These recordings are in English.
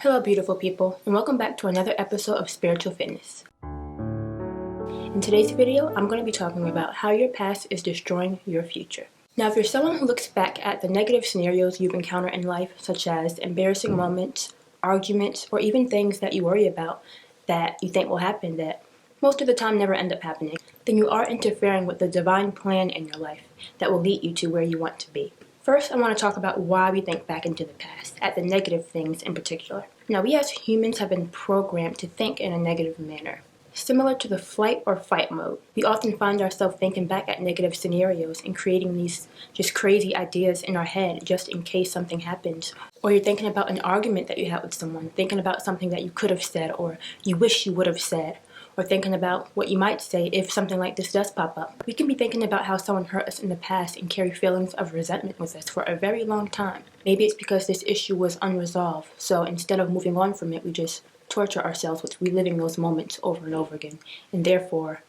Hello beautiful people, and welcome back to another episode of Spiritual Fitness. In today's video, I'm going to be talking about how your past is destroying your future. Now, if you're someone who looks back at the negative scenarios you've encountered in life, such as embarrassing moments, arguments, or even things that you worry about that you think will happen that most of the time never end up happening, then you are interfering with the divine plan in your life that will lead you to where you want to be. First, I want to talk about why we think back into the past, at the negative things in particular. Now, we as humans have been programmed to think in a negative manner. Similar to the flight or fight mode, we often find ourselves thinking back at negative scenarios and creating these just crazy ideas in our head just in case something happens. Or you're thinking about an argument that you had with someone, thinking about something that you could have said or you wish you would have said, or thinking about what you might say if something like this does pop up. We can be thinking about how someone hurt us in the past and carry feelings of resentment with us for a very long time. Maybe it's because this issue was unresolved, so instead of moving on from it, we just torture ourselves with reliving those moments over and over again, and therefore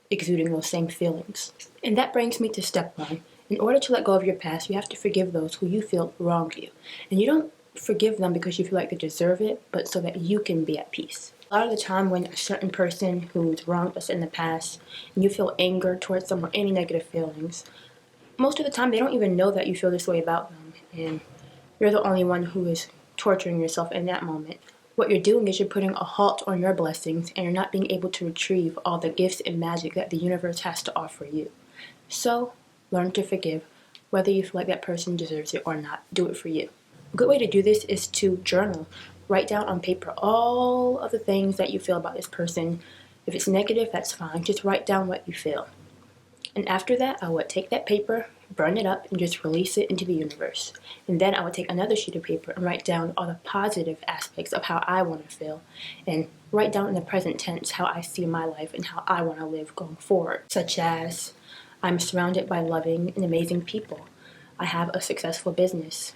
exuding those same feelings. And that brings me to step one. In order to let go of your past, you have to forgive those who you feel wronged you. And you don't forgive them because you feel like they deserve it, but so that you can be at peace. A lot of the time when a certain person who's wronged us in the past and you feel anger towards them or any negative feelings, most of the time they don't even know that you feel this way about them, and you're the only one who is torturing yourself in that moment. What you're doing is you're putting a halt on your blessings, and you're not being able to retrieve all the gifts and magic that the universe has to offer you. So learn to forgive, whether you feel like that person deserves it or not. Do it for you. A good way to do this is to journal. Write down on paper all of the things that you feel about this person. If it's negative, that's fine. Just write down what you feel. And after that, I would take that paper, burn it up, and just release it into the universe. And then I would take another sheet of paper and write down all the positive aspects of how I want to feel. And write down in the present tense how I see my life and how I want to live going forward. Such as, I'm surrounded by loving and amazing people. I have a successful business.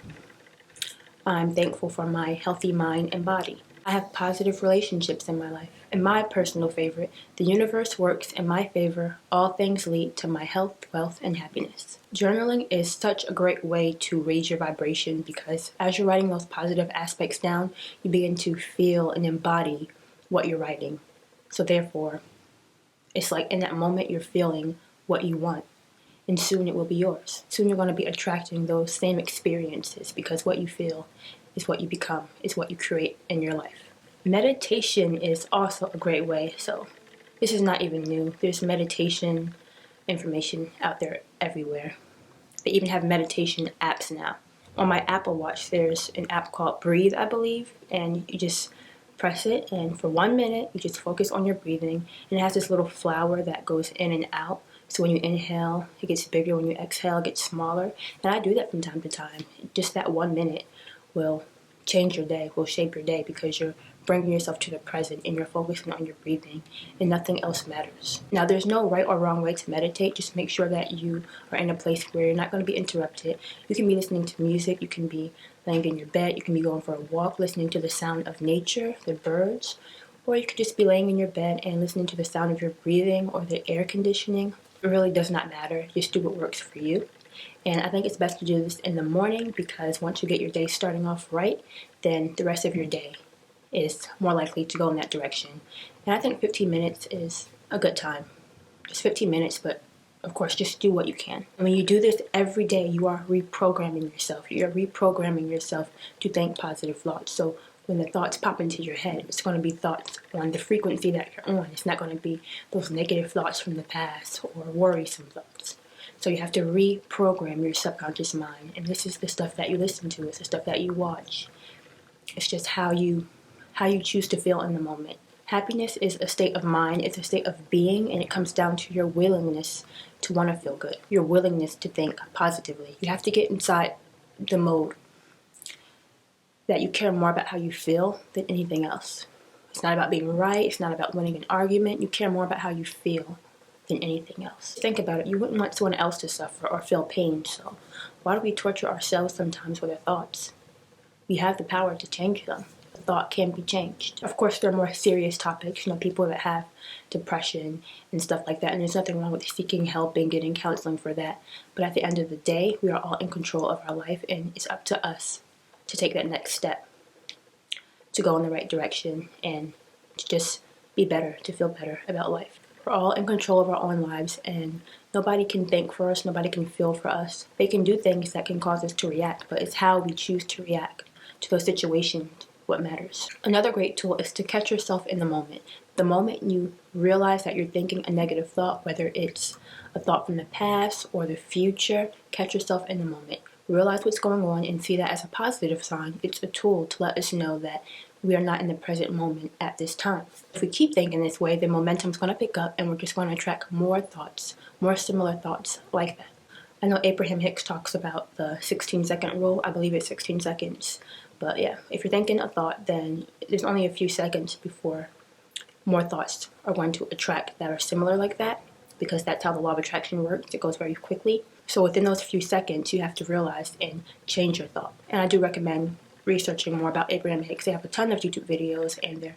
I'm thankful for my healthy mind and body. I have positive relationships in my life. And my personal favorite, the universe works in my favor. All things lead to my health, wealth, and happiness. Journaling is such a great way to raise your vibration because as you're writing those positive aspects down, you begin to feel and embody what you're writing. So therefore, it's like in that moment you're feeling what you want. And soon it will be yours. Soon you're going to be attracting those same experiences because what you feel is what you become, is what you create in your life. Meditation is also a great way. So this is not even new. There's meditation information out there everywhere. They even have meditation apps now. On my Apple Watch, there's an app called Breathe, I believe, and you just press it, and for 1 minute, you just focus on your breathing, and it has this little flower that goes in and out. So when you inhale, it gets bigger. When you exhale, it gets smaller. And I do that from time to time. Just that 1 minute will change your day, will shape your day because you're bringing yourself to the present and you're focusing on your breathing and nothing else matters. Now, there's no right or wrong way to meditate. Just make sure that you are in a place where you're not going to be interrupted. You can be listening to music. You can be laying in your bed. You can be going for a walk, listening to the sound of nature, the birds. Or you could just be laying in your bed and listening to the sound of your breathing or the air conditioning. It really does not matter. Just do what works for you. And I think it's best to do this in the morning because once you get your day starting off right, then the rest of your day is more likely to go in that direction. And I think 15 minutes is a good time. Just 15 minutes, but of course, just do what you can. And when you do this every day, you are reprogramming yourself. You're reprogramming yourself to think positive thoughts. So when the thoughts pop into your head, it's going to be thoughts on the frequency that you're on. It's not going to be those negative thoughts from the past or worrisome thoughts. So you have to reprogram your subconscious mind. And this is the stuff that you listen to. It's the stuff that you watch. It's just how you choose to feel in the moment. Happiness is a state of mind. It's a state of being. And it comes down to your willingness to want to feel good. Your willingness to think positively. You have to get inside the mode that you care more about how you feel than anything else. It's not about being right. It's not about winning an argument. You care more about how you feel than anything else. Think about it. You wouldn't want someone else to suffer or feel pain. So why do we torture ourselves sometimes with our thoughts? We have the power to change them. The thought can be changed. Of course, there are more serious topics. People that have depression and stuff like that. And there's nothing wrong with seeking help and getting counseling for that. But at the end of the day, we are all in control of our life. And it's up to us to take that next step to go in the right direction and to just be better, to feel better about life. We're all in control of our own lives, and nobody can think for us, nobody can feel for us. They can do things that can cause us to react, but it's how we choose to react to those situations what matters. Another great tool is to catch yourself in the moment. The moment you realize that you're thinking a negative thought, whether it's a thought from the past or the future, catch yourself in the moment. Realize what's going on and see that as a positive sign. It's a tool to let us know that we are not in the present moment at this time. If we keep thinking this way, the momentum's going to pick up and we're just going to attract more thoughts, more similar thoughts like that. I know Abraham Hicks talks about the 16-second rule. I believe it's 16 seconds. But yeah, if you're thinking a thought, then there's only a few seconds before more thoughts are going to attract that are similar like that, because that's how the law of attraction works. It goes very quickly. So within those few seconds, you have to realize and change your thought. And I do recommend researching more about Abraham Hicks. They have a ton of YouTube videos and they're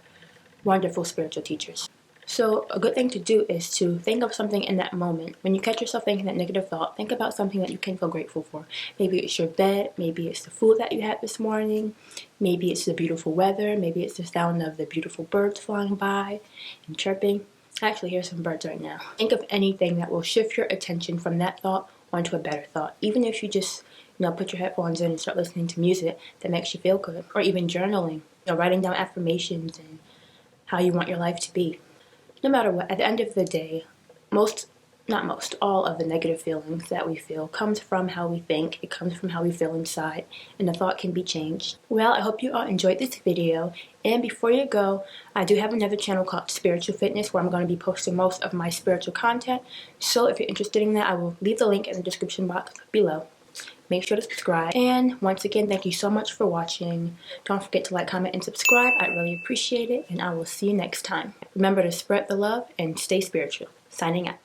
wonderful spiritual teachers. So a good thing to do is to think of something in that moment. When you catch yourself thinking that negative thought, think about something that you can feel grateful for. Maybe it's your bed, maybe it's the food that you had this morning, maybe it's the beautiful weather, maybe it's the sound of the beautiful birds flying by and chirping. I actually hear some birds right now. Think of anything that will shift your attention from that thought onto a better thought. Even if you just, put your headphones in and start listening to music that makes you feel good, or even journaling, writing down affirmations and how you want your life to be. No matter what, at the end of the day, all of the negative feelings that we feel comes from how we think. It comes from how we feel inside, and the thought can be changed. Well, I hope you all enjoyed this video, and before you go, I do have another channel called Spiritual Fitness where I'm going to be posting most of my spiritual content. So if you're interested in that, I will leave the link in the description box below. Make sure to subscribe. And once again, thank you so much for watching. Don't forget to like, comment, and subscribe. I'd really appreciate it. And I will see you next time. Remember to spread the love and stay spiritual. Signing out.